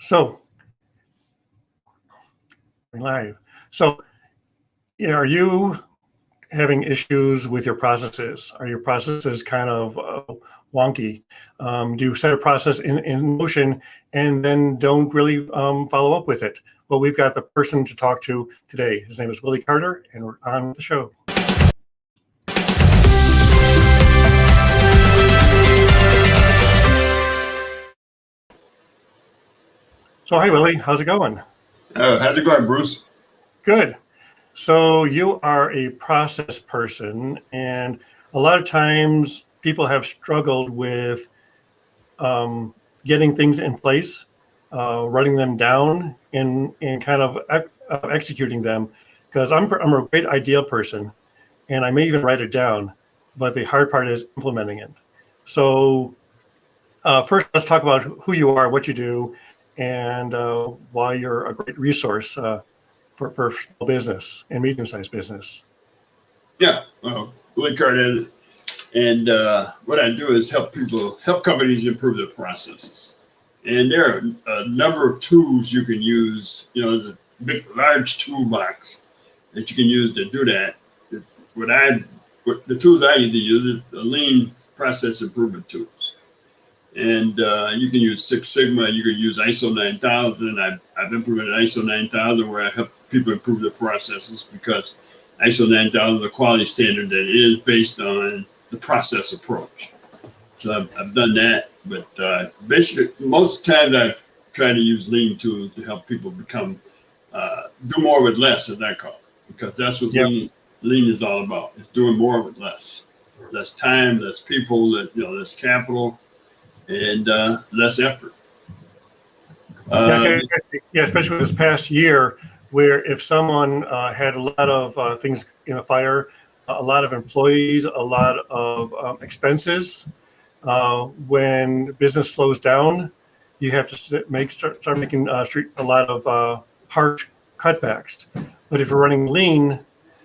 So, live. So, yeah, are you having issues with your processes? Are your processes kind of wonky? Do you set a process in motion and then don't really follow up with it? Well, we've got the person to talk to today. His name is Willie Carter, and we're on with the show. So, hi, Willie. How's it going? How's it going, Bruce? Good. So you are a process person, and a lot of times people have struggled with getting things in place, writing them down, and kind of executing them. Because I'm a great idea person, and I may even write it down, but the hard part is implementing it. So first, let's talk about who you are, what you do, and why you're a great resource for small business and medium-sized business. Yeah, Willie Carter, and what I do is help companies improve their processes. And there are a number of tools you can use. There's a large toolbox that you can use to do that. The tools I use are the lean process improvement tools. And you can use Six Sigma, you can use ISO 9000. I've implemented ISO 9000 where I help people improve their processes, because ISO 9000 is a quality standard that is based on the process approach. So I've done that, but basically most times I've tried to use lean tools to help people become, do more with less, as I call it, because that's what lean is all about. It's doing more with less. Less time, less people, less capital, and less effort. Yeah, especially this past year, where if someone had a lot of things in a fire, a lot of employees, a lot of expenses, when business slows down, you have to start making a lot of harsh cutbacks. But if you're running lean,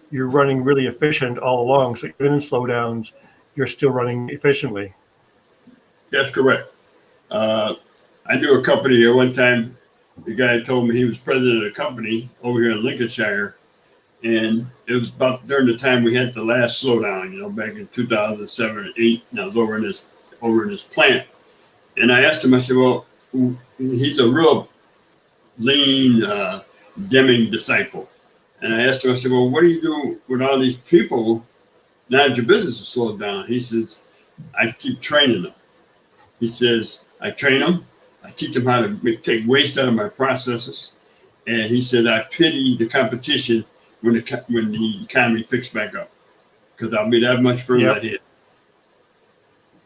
you're running really efficient all along. So even in slowdowns, you're still running efficiently. That's correct. I knew a company at one time. The guy told me he was president of a company over here in Lincolnshire, and it was about during the time we had the last slowdown, back in 2007 or 8. And I was over in this plant, and I asked him. I said, "Well, he's a real lean Deming disciple," and I asked him. I said, "Well, what do you do with all these people now that your business is slowed down?" He says, "I keep training them." He says, "I train them. I teach them how to take waste out of my processes." And he said, "I pity the competition when the economy picks back up, because I'll be that much further ahead."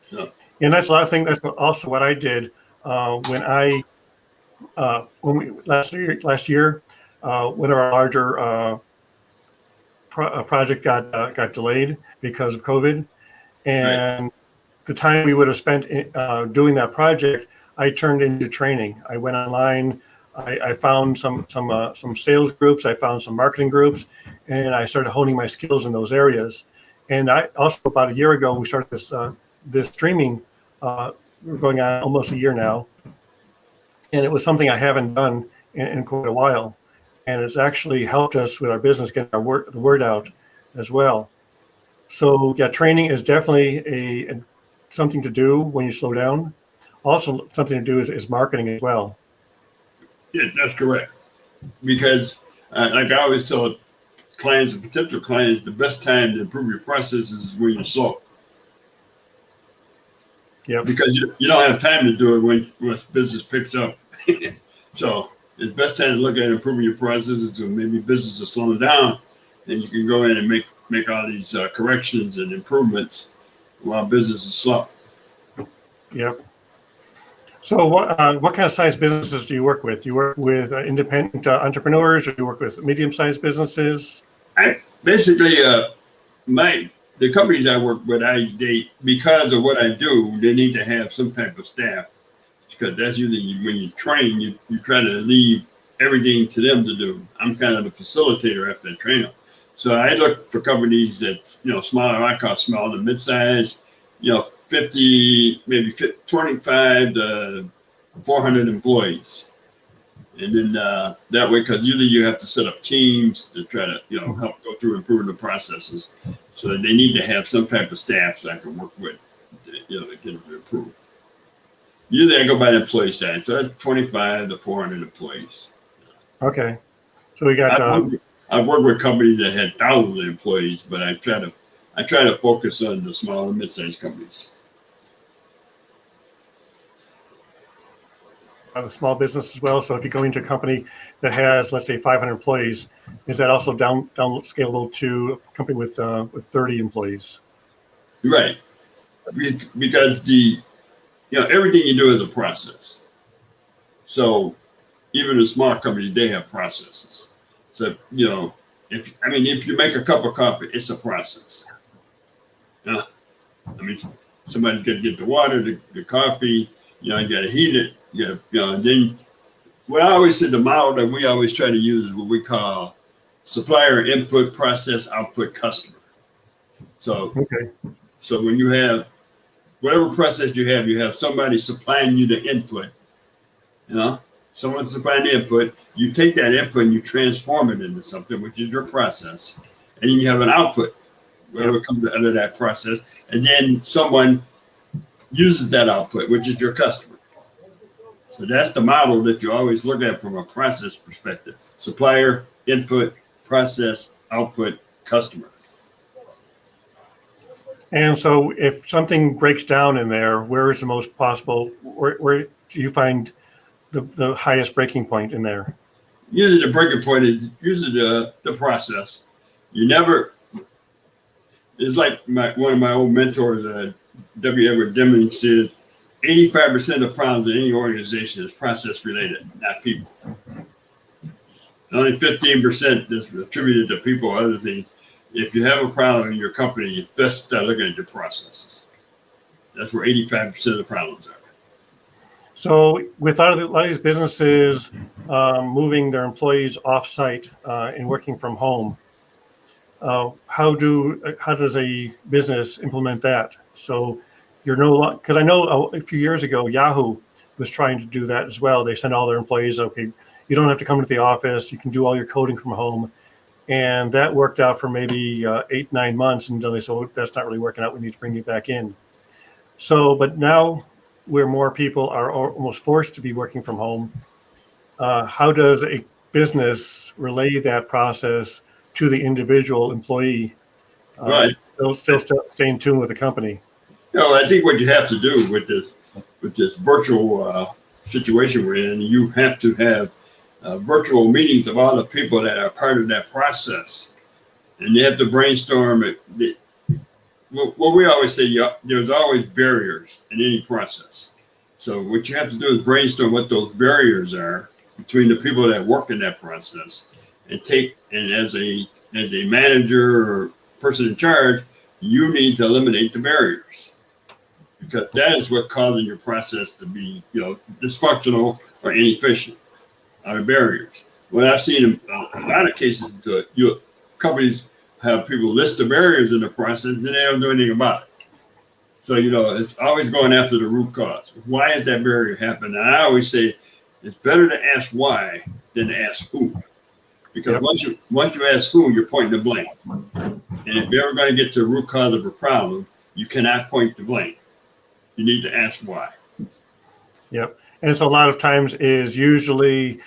So. And that's a lot of things. That's also what I did when we last year when our larger project got delayed because of COVID, and right. The time we would have spent doing that project, I turned into training. I went online. I found some sales groups. I found some marketing groups, and I started honing my skills in those areas. And I also, about a year ago, we started this streaming. We're going on almost a year now, and it was something I haven't done in quite a while, and it's actually helped us with our business, getting the word out as well. So yeah, training is definitely something to do when you slow down. Also, something to do is marketing as well. Yeah, that's correct. Because like I always tell clients and potential clients, the best time to improve your processes is when you're slow. Yeah. Because you don't have time to do it when business picks up. So the best time to look at improving your processes when maybe business is slowing down, and you can go in and make all these corrections and improvements while business is slow. Yep. So what kind of size businesses do you work with? Do you work with independent entrepreneurs, or do you work with medium-sized businesses? Basically, the companies I work with, because of what I do, they need to have some type of staff, because that's usually when you train, you try to leave everything to them to do. I'm kind of the facilitator after I train them. So I look for companies that's smaller. I call small to mid-size, 50, maybe 25 to 400 employees. And then that way, because usually you have to set up teams to try to, help go through improving the processes. So that they need to have some type of staff so I can work with, to get them to improve. Usually I go by the employee side. So that's 25 to 400 employees. Okay. So we got. I've worked with companies that had thousands of employees, but I try to focus on the small and mid-sized companies. The small business as well. So if you go into a company that has, let's say, 500 employees, is that also down scalable to a company with 30 employees? Right, because everything you do is a process. So even the small companies, they have processes. So if you make a cup of coffee, it's a process. Somebody's got to get the water, the coffee. You got to heat it. And then what I always said, the model that we always try to use is what we call supplier input, process, output, customer. So, So when you have whatever process you have somebody supplying you the input, someone supplying the input, you take that input and you transform it into something, which is your process. And then you have an output, whatever comes out of that process. And then someone uses that output, which is your customer. So that's the model that you always look at from a process perspective. Supplier, input, process, output, customer. And so if something breaks down in there, where is the most possible, where do you find the highest breaking point in there? Usually the breaking point is usually the process. You never, it's like one of my old mentors, W. Edward Deming, says, 85% of problems in any organization is process related, not people. Only 15% is attributed to people or other things. If you have a problem in your company, you best start looking at your processes. That's where 85% of the problems are. So with a lot of these businesses moving their employees off-site and working from home, how does a business implement that? So you're no longer, because I know a few years ago, Yahoo was trying to do that as well. They sent all their employees, okay, you don't have to come to the office. You can do all your coding from home. And that worked out for maybe 8-9 months until they said, well, that's not really working out. We need to bring you back in. So, but now where more people are almost forced to be working from home, how does a business relay that process to the individual employee? Right. Still stay in tune with the company. I think what you have to do with this virtual situation we're in, you have to have virtual meetings of all the people that are part of that process, and you have to brainstorm it. What we always say, there's always barriers in any process. So what you have to do is brainstorm what those barriers are between the people that work in that process, and as a manager or person in charge, you need to eliminate the barriers, because that is what causing your process to be, dysfunctional or inefficient, are the barriers. What I've seen in a lot of cases, companies have people list the barriers in the process, then they don't do anything about it. So, it's always going after the root cause. Why is that barrier happening? And I always say it's better to ask why than to ask who. Because once you ask who, you're pointing the blame. And if you're ever going to get to the root cause of a problem, you cannot point the blame. You need to ask why. Yep. And so a lot of times is usually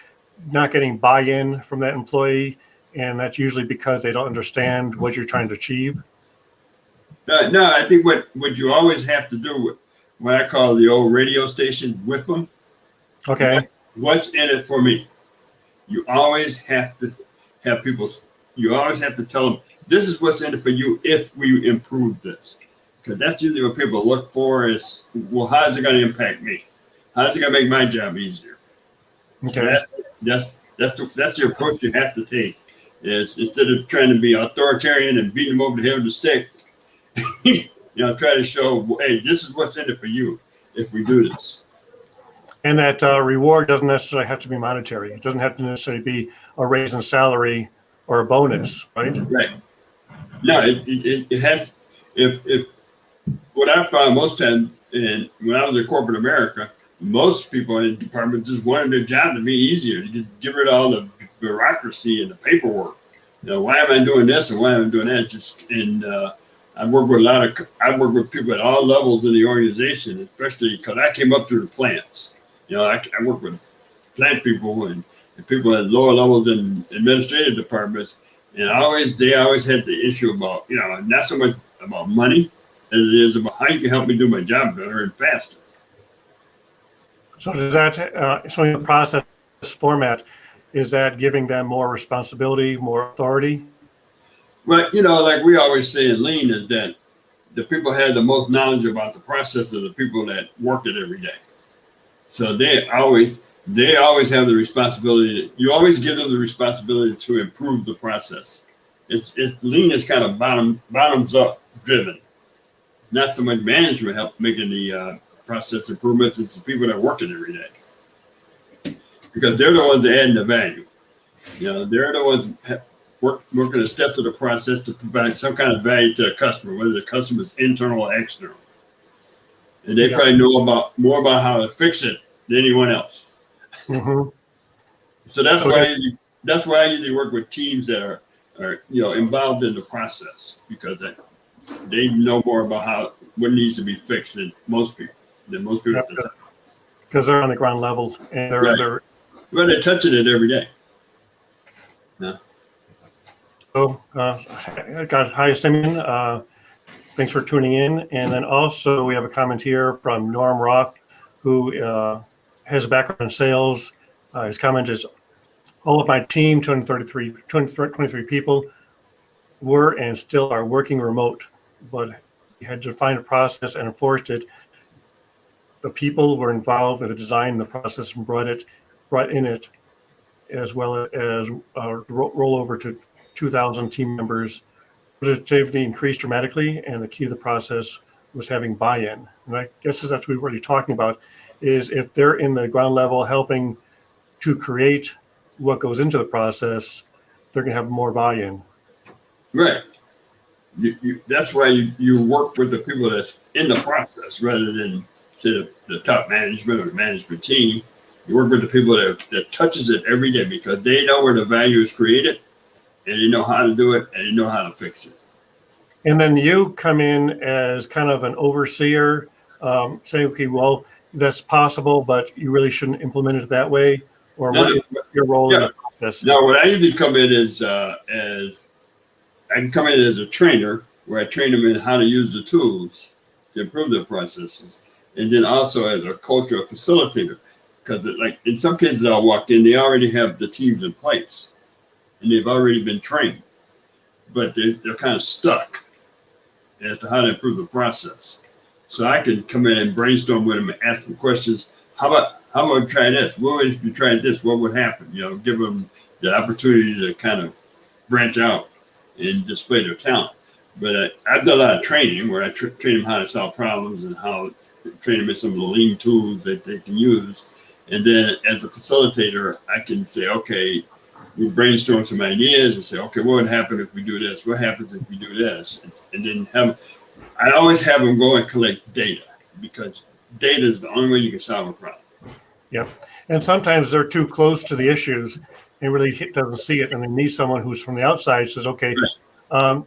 not getting buy-in from that employee, and that's usually because they don't understand what you're trying to achieve. No, I think what you always have to do, what I call the old radio station with them. Okay. What's in it for me? You always have to have people, you always have to tell them, this is what's in it for you if we improve this. Because that's usually what people look for is, well, how is it going to impact me? How is it going to make my job easier? Okay. So that's the approach you have to take. Is instead of trying to be authoritarian and beating them over the head with a stick, try to show, hey, this is what's in it for you if we do this. And that reward doesn't necessarily have to be monetary. It doesn't have to necessarily be a raise in salary or a bonus, right? Right. No, it has. If what I found most times, and when I was in corporate America, most people in the department just wanted their job to be easier, to get rid of all the bureaucracy and the paperwork. Why am I doing this and why am I doing that? I work with people at all levels in the organization, especially because I came up through the plants. I work with plant people and people at lower levels in administrative departments, and they always had the issue about, not so much about money as it is about how you can help me do my job better and faster. So does that, so in the process format, is that giving them more responsibility, more authority? But, like we always say in Lean, is that the people had the most knowledge about the process of the people that work it every day. So they always have the responsibility. You always give them the responsibility to improve the process. Lean is kind of bottoms up driven, not so much management help making the process improvements. It's the people that work it every day, because they're the ones that add the value. They're the ones working the steps of the process to provide some kind of value to the customer, whether the customer is internal or external. And they probably know more about how to fix it than anyone else. Mm-hmm. So that's why I usually work with teams that are involved in the process, because they know more about what needs to be fixed than most people. Because they're on the ground level and they're touching it every day. Yeah. So, hi, Simeon. Thanks for tuning in. And then also we have a comment here from Norm Roth, who has a background in sales. His comment is, all of my team, 223 people, were and still are working remote, but we had to find a process and enforced it. The people were involved in the design and the process and brought in it, as well as rollover to 2,000 team members. Productivity increased dramatically, and the key to the process was having buy-in. And I guess that's what we're really talking about, is if they're in the ground level helping to create what goes into the process, they're going to have more buy-in. Right. That's why you work with the people that's in the process rather than, say, the top management or the management team. You work with the people that touches it every day, because they know where the value is created, and they know how to do it, and they know how to fix it. And then you come in as kind of an overseer, saying, okay, well, that's possible, but you really shouldn't implement it that way. Or what is your role in the process? No, what I usually come in is I can come in as a trainer, where I train them in how to use the tools to improve their processes, and then also as a coach or facilitator, because like in some cases I'll walk in, they already have the teams in place, and they've already been trained, but they're kind of stuck as to how to improve the process. So I can come in and brainstorm with them and ask them questions. How about try this? What if you tried this? What would happen? Give them the opportunity to kind of branch out and display their talent. But I've done a lot of training where I train them how to solve problems and train them in some of the lean tools that they can use. And then as a facilitator, I can say, okay, we brainstorm some ideas and say, okay, what would happen if we do this? What happens if we do this? And then I always have them go and collect data, because data is the only way you can solve a problem. Yep. And sometimes they're too close to the issues and really doesn't see it. And they need someone who's from the outside says, okay,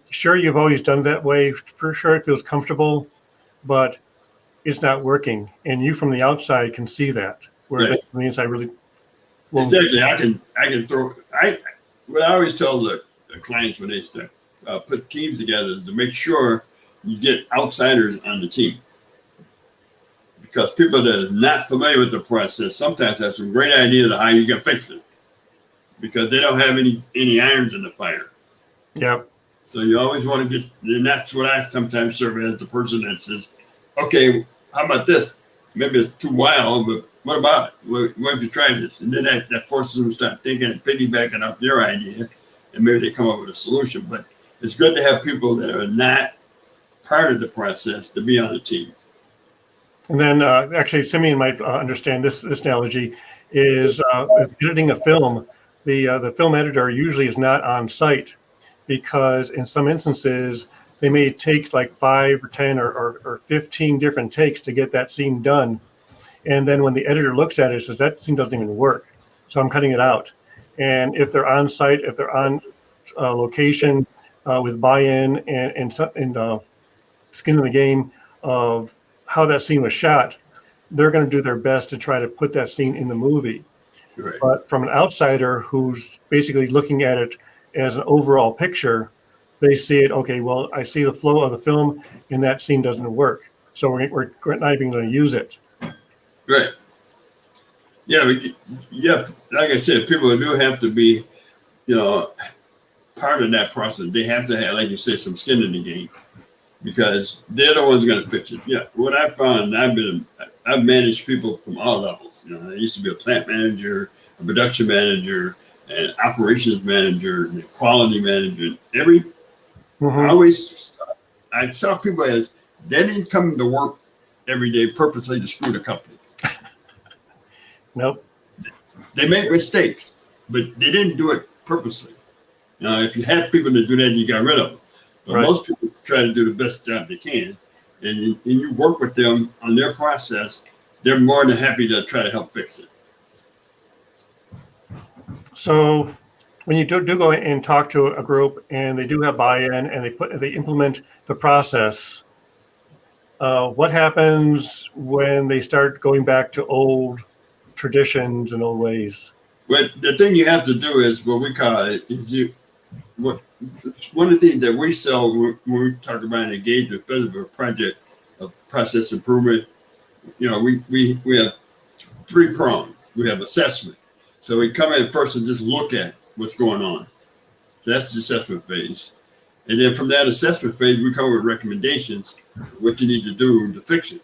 sure, you've always done that way. For sure, it feels comfortable, but it's not working. And you from the outside can see that. Where they from the inside really won't. Exactly. I can throw. What I always tell the clients when they start put teams together is to make sure you get outsiders on the team, because people that are not familiar with the process sometimes have some great ideas of how you can fix it, because they don't have any irons in the fire. Yep. So you always want to get, and that's what I sometimes serve as, the person that says, okay, how about this? Maybe it's too wild, but what about it? What if you try this? And then that forces them to start thinking and piggybacking off your idea, and maybe they come up with a solution. But it's good to have people that are not part of the process to be on the team. And then actually, Simeon might understand this analogy is editing a film. The film editor usually is not on site, because in some instances, they may take like 5 or 10 or 15 different takes to get that scene done. And then when the editor looks at it, it says that scene doesn't even work. So I'm cutting it out. And if they're on site, if they're on location with buy-in and skin in the game of how that scene was shot, they're going to do their best to try to put that scene in the movie. Right. But from an outsider who's basically looking at it as an overall picture, they see it, okay, well, I see the flow of the film and that scene doesn't work. So we're not even going to use it. Right. Yeah, yeah. Like I said, people do have to be, part of that process. They have to have, like you say, some skin in the game, because they're the ones going to fix it. Yeah. What I found, I've managed people from all levels. I used to be a plant manager, a production manager, an operations manager, and a quality manager. I saw people as they didn't come to work every day purposely to screw the company. Nope. They make mistakes, but they didn't do it purposely. If you had people to do that, you got rid of them. But Right. Most people try to do the best job they can, and you work with them on their process. They're more than happy to try to help fix it. So when you do go and talk to a group and they do have buy-in and they implement the process, what happens when they start going back to old traditions and old ways? But the thing you have to do is what we call it is one of the things that we sell when we talk about engagement, because of a project of process improvement. We have 3 prongs. We have assessment. So we come in first and just look at what's going on. So that's the assessment phase. And then from that assessment phase, we come up with recommendations, what you need to do to fix it.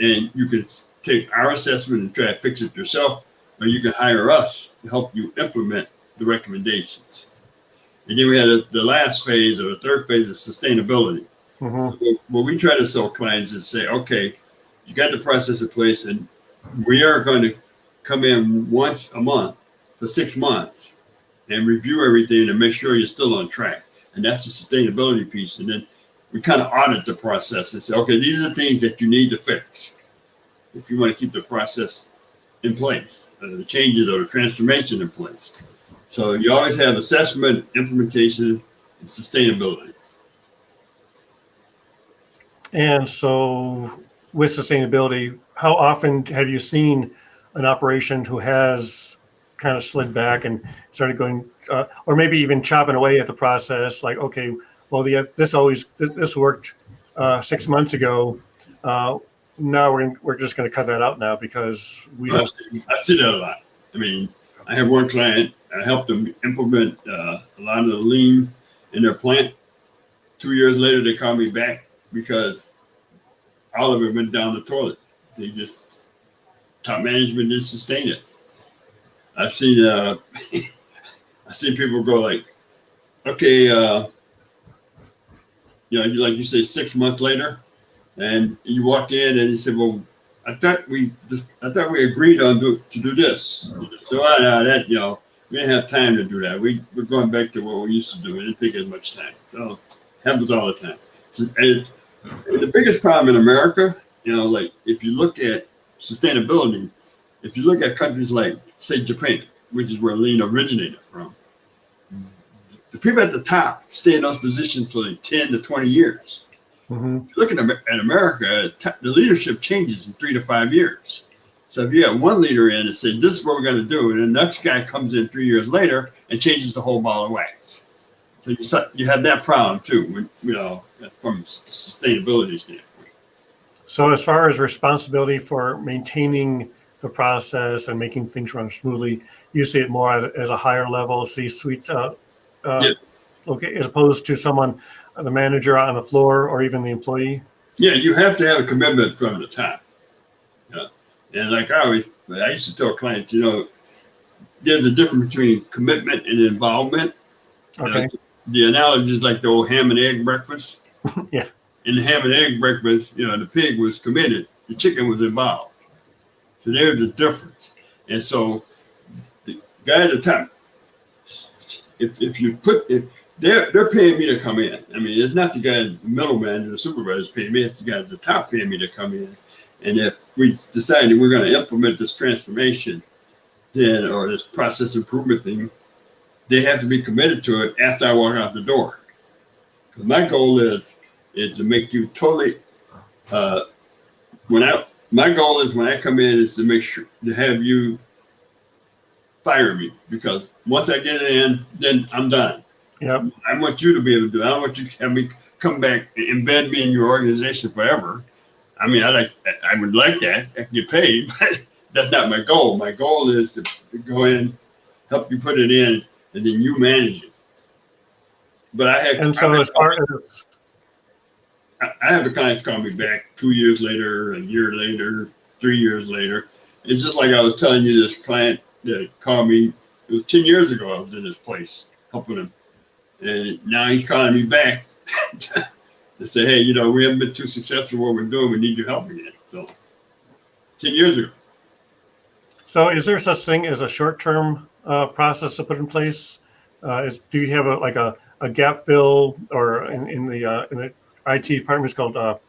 And you can take our assessment and try to fix it yourself, or you can hire us to help you implement the recommendations. And then we had the last phase, or the third phase, of sustainability. Mm-hmm. So what we try to sell clients is say, okay, you got the process in place, and we are going to come in once a month for 6 months and review everything and make sure you're still on track. And that's the sustainability piece. And then we kind of audit the process and say, okay, these are the things that you need to fix if you want to keep the process in place, the changes or the transformation in place. So you always have assessment, implementation, and sustainability. And so with sustainability, how often have you seen an operation who has kind of slid back and started going, or maybe even chopping away at the process? Like, okay, well, this worked 6 months ago. Now we're just going to cut that out now because we don't. I've seen that a lot. I mean, I have one client. I helped them implement a lot of the lean in their plant. 2 years later, they called me back because all of it went down the toilet. Top management didn't sustain it. I've seen people go like, okay, like you say, 6 months later, and you walk in and you say, well, I thought we agreed on to do this. So we didn't have time to do that. We're going back to what we used to do. It didn't take as much time. So it happens all the time. The biggest problem in America, like if you look at sustainability, if you look at countries like, say, Japan, which is where lean originated from, the people at the top stay in those positions for like 10 to 20 years. Mm-hmm. If you look at America, the leadership changes in 3 to 5 years. So if you have one leader in and say, this is what we're going to do, and the next guy comes in 3 years later and changes the whole ball of wax. So you have that problem too, from a sustainability standpoint. So as far as responsibility for maintaining the process and making things run smoothly, you see it more as a higher level C-suite, okay, as opposed to someone, the manager on the floor or even the employee? Yeah, you have to have a commitment from the top. And like I used to tell clients, there's a difference between commitment and involvement. Okay. The analogy is like the old ham and egg breakfast. Yeah. In the ham and egg breakfast, the pig was committed, the chicken was involved. So there's a difference. And so the guy at the top, if they're paying me to come in. I mean, it's not the guy, the middleman, the supervisor paying me. It's the guy at the top paying me to come in And if we decide we're going to implement this transformation, then, or this process improvement thing, they have to be committed to it after I walk out the door. Because my goal is to make you totally, my goal is when I come in is to make sure to have you fire me, because once I get it in, then I'm done. Yep. I want you to be able to do it. I don't want you to have me come back and embed me in your organization forever. I mean, I would like that. I can get paid, but that's not my goal. My goal is to go in, help you put it in, and then you manage it. But I have the clients call me back 2 years later, a year later, 3 years later. It's just like I was telling you, this client that called me, it was 10 years ago I was in this place helping him. And now he's calling me back to say, hey, we haven't been too successful what we're doing. We need your help again. So 10 years ago. So is there such thing as a short-term process to put in place? Do you have a gap fill, or in the IT department it's called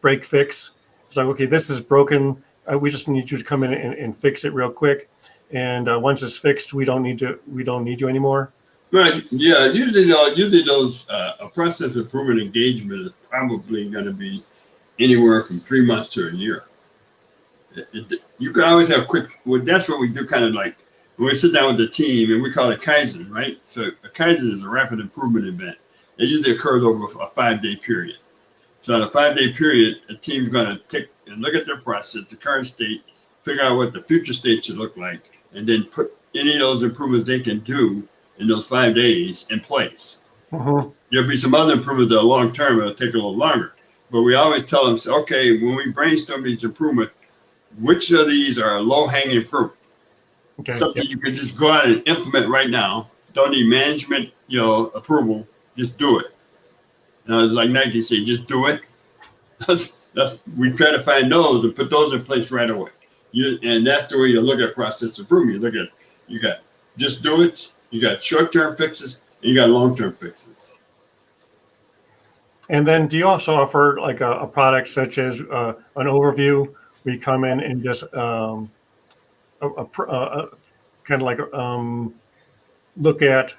break fix? It's like, okay, this is broken. We just need you to come in and fix it real quick. And once it's fixed, we don't need you anymore. Right. Yeah. Usually those a process improvement engagement is probably going to be anywhere from 3 months to a year. You can always have quick. Well, that's what we do. Kind of like when we sit down with the team, and we call it Kaizen, right? So a Kaizen is a rapid improvement event. It usually occurs over a 5-day period. So in a 5-day period, a team's going to take and look at their process, the current state, figure out what the future state should look like, and then put any of those improvements they can do in those 5 days in place. Uh-huh. There'll be some other improvements that are long term. It'll take a little longer. But we always tell them, okay, when we brainstorm these improvements, which of these are low hanging fruit? Okay. Something you can just go out and implement right now. Don't need management, approval. Just do it. Like Nike say, just do it. We try to find those and put those in place right away. And that's the way you look at process improvement. You got just do it. You got short-term fixes, and you got long-term fixes. And then do you also offer like a product such as an overview? We come in and just kind of like look at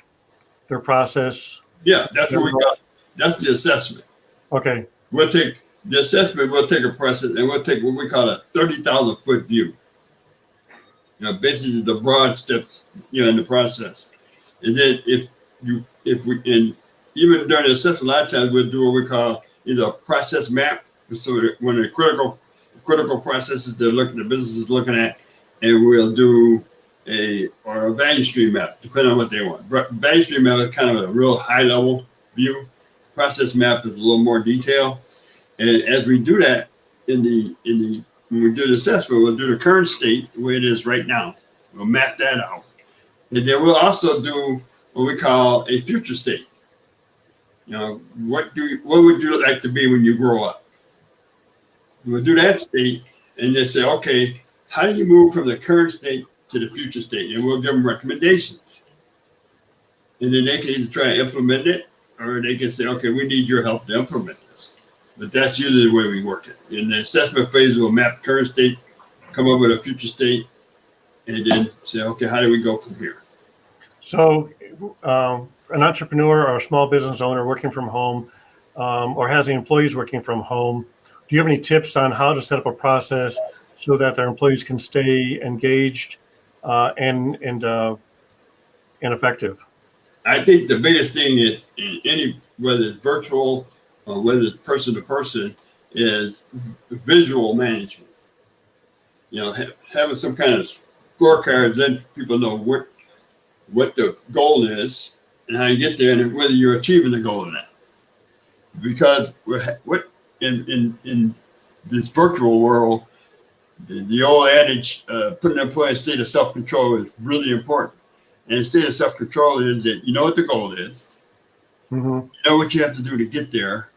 their process. Yeah, that's what we got. That's the assessment. Okay. We'll take the assessment. We'll take a process, and we'll take what we call a 30,000-foot view. Basically the broad steps, in the process. And then even during the assessment, a lot of times we'll do what we call either a process map. So when the critical processes the business is looking at, and we'll do a value stream map, depending on what they want. Value stream map is kind of a real high level view. Process map is a little more detail. And as we do that when we do the assessment, we'll do the current state the way it is right now. We'll map that out. And then we'll also do what we call a future state. What would you like to be when you grow up? We'll do that state and then say, okay, how do you move from the current state to the future state? And we'll give them recommendations. And then they can either try to implement it, or they can say, okay, we need your help to implement this. But that's usually the way we work it. In the assessment phase, we'll map current state, come up with a future state, and then say, okay, how do we go from here? So an entrepreneur or a small business owner working from home, or has the employees working from home, do you have any tips on how to set up a process so that their employees can stay engaged and effective? I think the biggest thing is whether it's virtual or whether it's person to person, is visual management. Having some kind of scorecards, then people know what the goal is and how you get there, and whether you're achieving the goal or not. Because in this virtual world, the old adage, putting an employee in a state of self-control is really important. And the state of self-control is that you know what the goal is, mm-hmm. You know what you have to do to get there,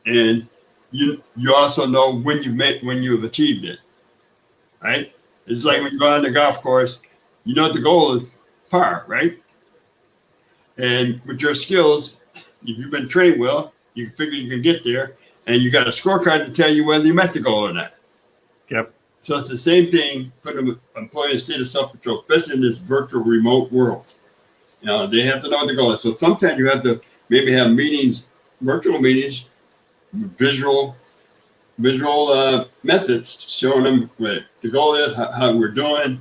and you also know when you've achieved it, right? It's like when you go on the golf course, you know the goal is par, right? And with your skills, if you've been trained well, you figure you can get there, and you got a scorecard to tell you whether you met the goal or not. Yep. So it's the same thing for the employee in a state of self-control, especially in this virtual remote world. You know, they have to know what the goal is. So sometimes you have to maybe have meetings, virtual meetings, visual methods showing them what the goal is, how we're doing.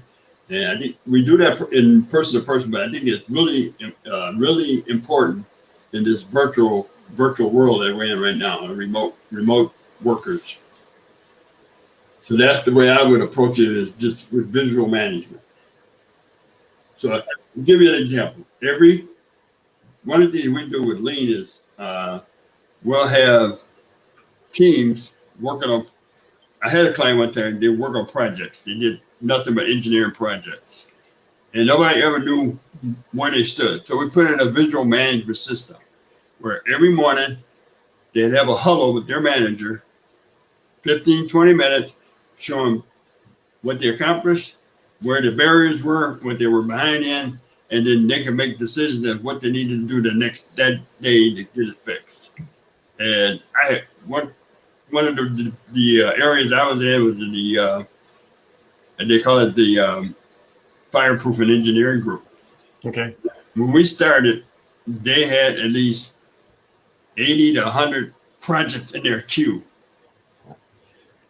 And I think we do that in person to person, but I think it's really, really important in this virtual world that we're in right now, remote workers. So that's the way I would approach it, is just with visual management. So I'll give you an example. One of the things we do with Lean is we'll have teams working on. I had a client one time, they work on projects. They did nothing but engineering projects. And nobody ever knew where they stood. So we put in a visual management system where every morning they'd have a huddle with their manager, 15, 20 minutes, showing what they accomplished, where the barriers were, what they were behind in, and then they can make decisions of what they needed to do that day to get it fixed. And one of the areas I was in was in the they call it the fireproof and engineering group. Okay. When we started, they had at least 80 to 100 projects in their queue.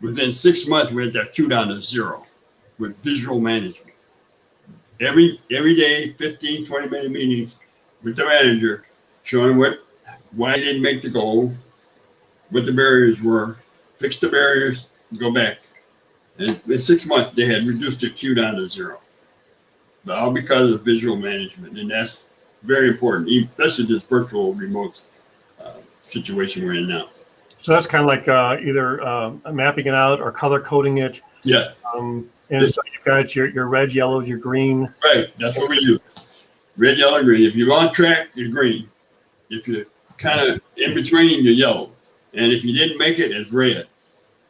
Within 6 months, we had that queue down to 0 with visual management. Every day, 15, 20-minute meetings with the manager, showing why they didn't make the goal, what the barriers were, fix the barriers, go back. And in 6 months, they had reduced the queue down to 0. But all because of visual management. And that's very important, especially this virtual remote situation we're in now. So that's kind of like either mapping it out or color coding it. Yes. And so you've got your red, yellow, your green. Right. That's what we use. Red, yellow, green. If you're on track, you're green. If you're kind of in between, you're yellow. And if you didn't make it, it's red.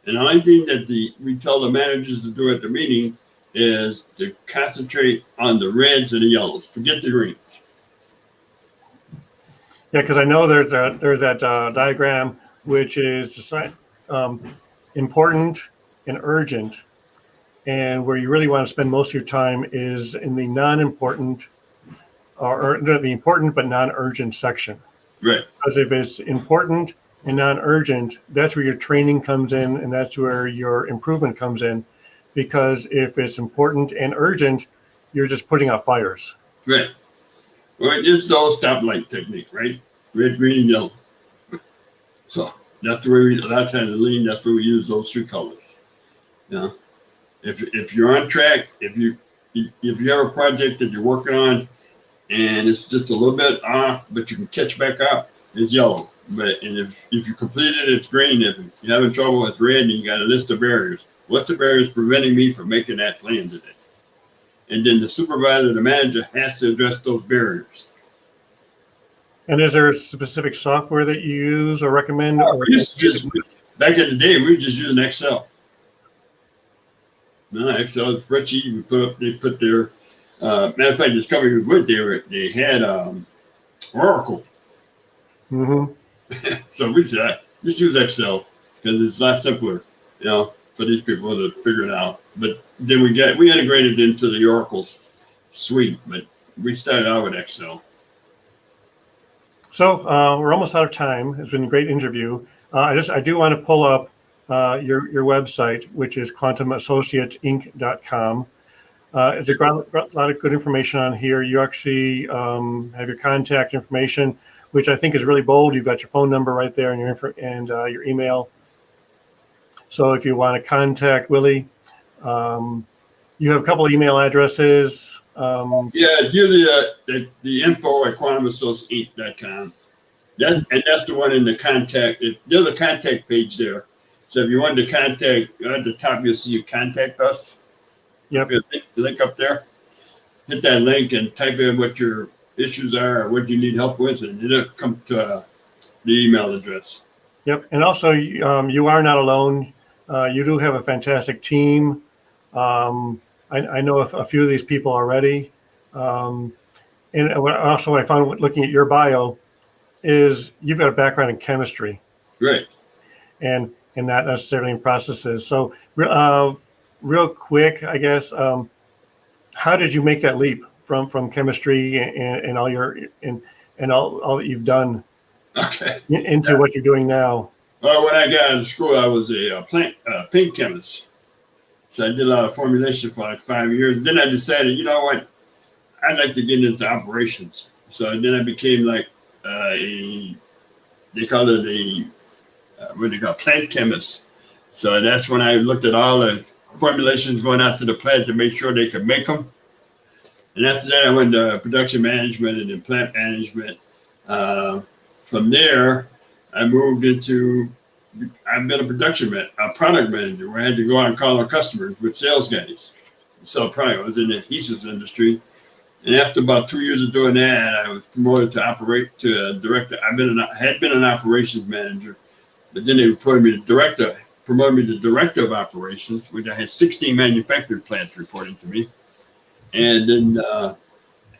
And the only thing that we tell the managers to do at the meeting is to concentrate on the reds and the yellows. Forget the greens. Yeah, because I know there's that diagram which is important and urgent, and where you really want to spend most of your time is in the non-important or the important but non-urgent section. Right. Because if it's important and non-urgent, that's where your training comes in, and that's where your improvement comes in. Because if it's important and urgent, you're just putting out fires. Right. Well, it's the old stoplight technique, right? Red, green, and yellow. So that's the way a lot of times in Lean, that's where we use those 3 colors. You know, if you're on track, if you have a project that you're working on and it's just a little bit off, but you can catch back up, it's yellow. And if you complete it, it's green. If you're having trouble, it's red, and you got a list of barriers. What's the barriers preventing me from making that plan today? And then the supervisor, the manager, has to address those barriers. And is there a specific software that you use or recommend? Back in the day, we were just using Excel. No, Excel spreadsheet. They put their matter of fact, this company we went there, they had Oracle. Mm-hmm. So we said, just use Excel because it's a lot simpler, you know, for these people to figure it out. But then we integrated into the Oracle's suite, but we started out with Excel. So we're almost out of time. It's been a great interview. I do want to pull up your website, which is quantumassociatesinc.com. It's a lot of good information on here. You actually have your contact information, which I think is really bold. You've got your phone number right there and your email. So if you want to contact Willie, you have a couple of email addresses. Here's the info at quantumassociatesinc.com. That's the one in the contact. There's a contact page there. So if you wanted to contact, at the top you'll see contact us. Yep. The link up there. Hit that link and type in what your issues are or what you need help with, and it'll come to the email address. Yep. And also, you are not alone. You do have a fantastic team. I know a few of these people already. And what I found looking at your bio is you've got a background in chemistry. Right. and not necessarily in processes. So real quick, I guess, how did you make that leap from chemistry and all your and all that you've done Okay. into what you're doing now? Well, when I got out of school, I was a paint chemist. So I did a lot of formulation for like 5 years. Then I decided, you know what, I'd like to get into operations. So then I became like they call it what do you call it, plant chemist. So that's when I looked at all the formulations going out to the plant to make sure they could make them. And after that, I went to production management and then plant management. From there, I moved into, I've been a product manager where I had to go out and call on customers with sales guys. Sell product. I was in the adhesives industry. And after about 2 years of doing that, I was promoted to a director. I had been an operations manager, but then they promoted me to director of operations, which I had 16 manufacturing plants reporting to me. And then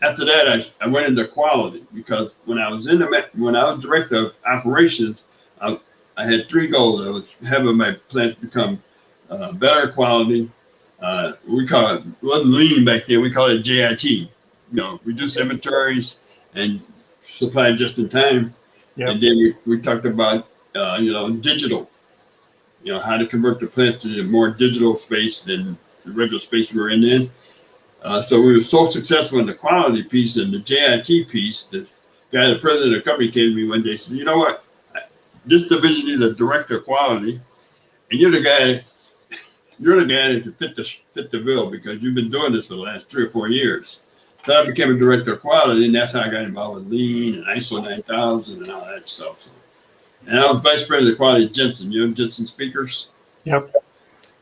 after that, I went into quality, because when I was director of operations, I had 3 goals. I was having my plants become better quality. We call it wasn't lean back then. We call it JIT. Reduce inventories and supply just in time. Yep. And then we talked about digital. How to convert the plants to a more digital space than the regular space we were in then. So we were so successful in the quality piece and the JIT piece that the president of the company came to me one day and said, you know what, this division is a director of quality, and you're the guy that can fit the bill, because you've been doing this for the last 3 or 4 years. So I became a director of quality, and that's how I got involved with Lean and ISO 9000 and all that stuff. And I was vice president of quality at Jensen. Jensen Speakers? Yep.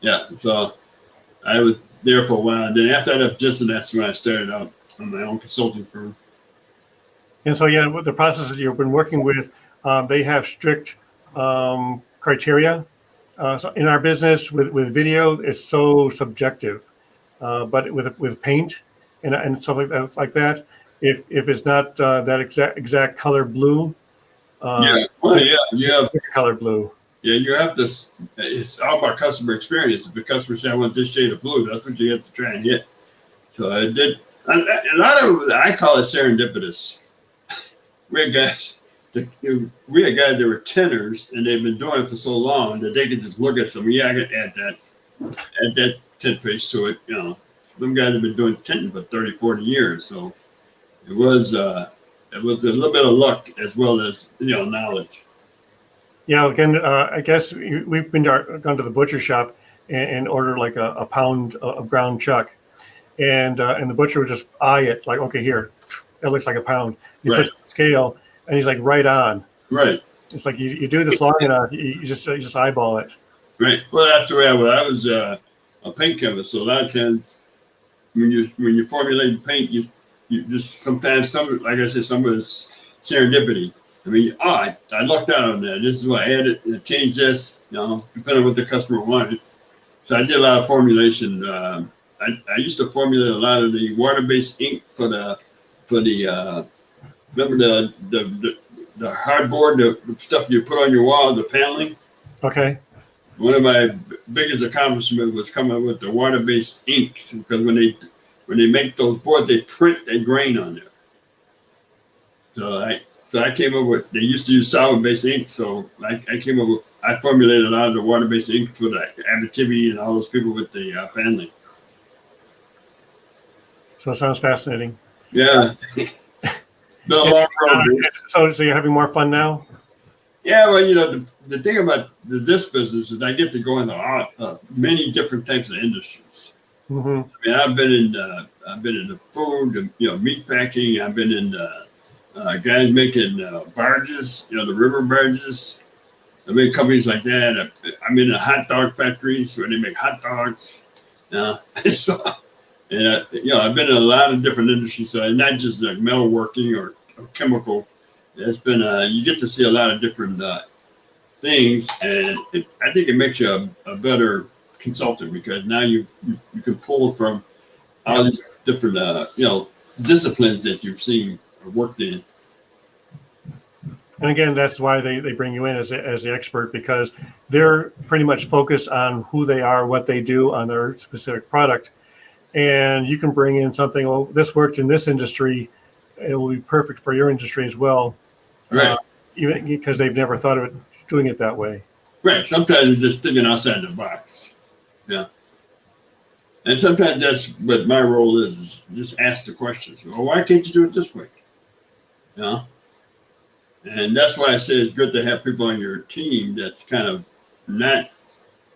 Yeah, so I was there for a while. And then after I left Jensen, that's when I started out on my own consulting firm. And so, with the processes you've been working with, they have strict criteria. So in our business with video, it's so subjective. But with paint and stuff like that, if it's not that exact color blue, color blue. Yeah, you have to. It's all about customer experience. If the customer says, "I want this shade of blue," that's what you have to try and hit. So I did. A lot of it, I call it serendipitous. We had guys that were tenors, and they've been doing it for so long that they could just look at some. Yeah, I could add that tint paste to it. Some guys have been doing tinting for 30, 40 years. So it was a little bit of luck as well as knowledge. Yeah, again, I guess we've gone to the butcher shop and ordered like a pound of ground chuck, and the butcher would just eye it like, okay, here, it looks like a pound. He puts it on the scale, and he's like, right on. Right. It's like you do this long enough, you just eyeball it. Right. Well, after I was a paint chemist, so a lot of times when you formulate paint, you just sometimes like I said, some of it's serendipity. I mean, I lucked out on that. This is what I added and changed this, depending on what the customer wanted. So I did a lot of formulation. I used to formulate a lot of the water-based ink for the remember the hardboard, the stuff you put on your wall, the paneling. Okay. One of my biggest accomplishments was coming up with the water-based inks, because when they make those boards, they print a grain on there. So I came up with, they used to use solvent-based ink, so I formulated a lot of the water-based ink for the Abitibi and all those people with the paneling. So it sounds fascinating. Yeah. So you're having more fun now? Yeah, well, the thing about this business is I get to go into many different types of industries. Mm-hmm. I mean, I've been in the food, meat packing. I've been in guys making barges, the river barges. I made companies like that. I'm in the hot dog factories where they make hot dogs. I've been in a lot of different industries, so not just like metalworking or chemical. It's been you get to see a lot of different things, and I think it makes you a better consultant, because now you can pull from all these different disciplines that you've seen or worked in. And again, that's why they bring you in as the expert, because they're pretty much focused on who they are, what they do on their specific product. And you can bring in something, oh, this worked in this industry, it will be perfect for your industry as well. Right. Even because they've never thought of it, doing it that way. Right. Sometimes it's just thinking outside the box. Yeah. And sometimes that's what my role is just ask the questions. Well, why can't you do it this way? You know? And that's why I say it's good to have people on your team that's kind of not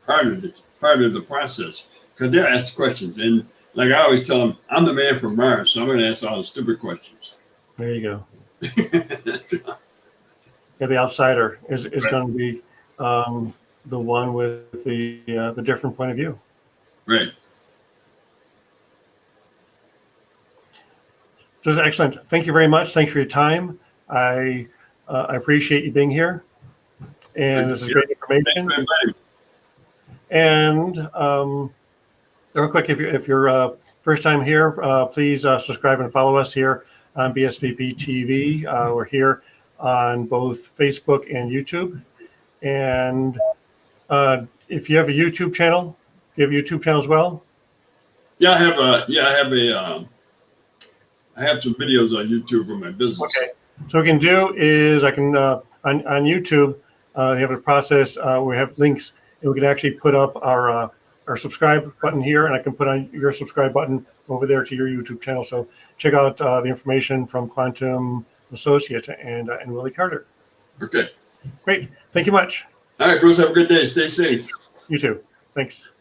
part of the process, because they'll ask questions. And like I always tell them, I'm the man from Mars, so I'm going to ask all the stupid questions. There you go. Yeah, the outsider is Right. going to be the one with the different point of view. Right. This is excellent. Thank you very much. Thanks for your time. I appreciate you being here, and this is great information. And real quick, if you're first time here, please subscribe and follow us here on BSVPTV. We're here on both Facebook and YouTube. And if you have a YouTube channel, do you have a YouTube channel as well? Yeah, I have some videos on YouTube for my business. Okay. So what we can do is I can on YouTube they have a process we have links, and we can actually put up our subscribe button here, and I can put on your subscribe button over there to your YouTube channel. So check out the information from Quantum Associates and Willie Carter. Okay. Great. Thank you much. All right, Bruce. Have a good day. Stay safe. You too. Thanks.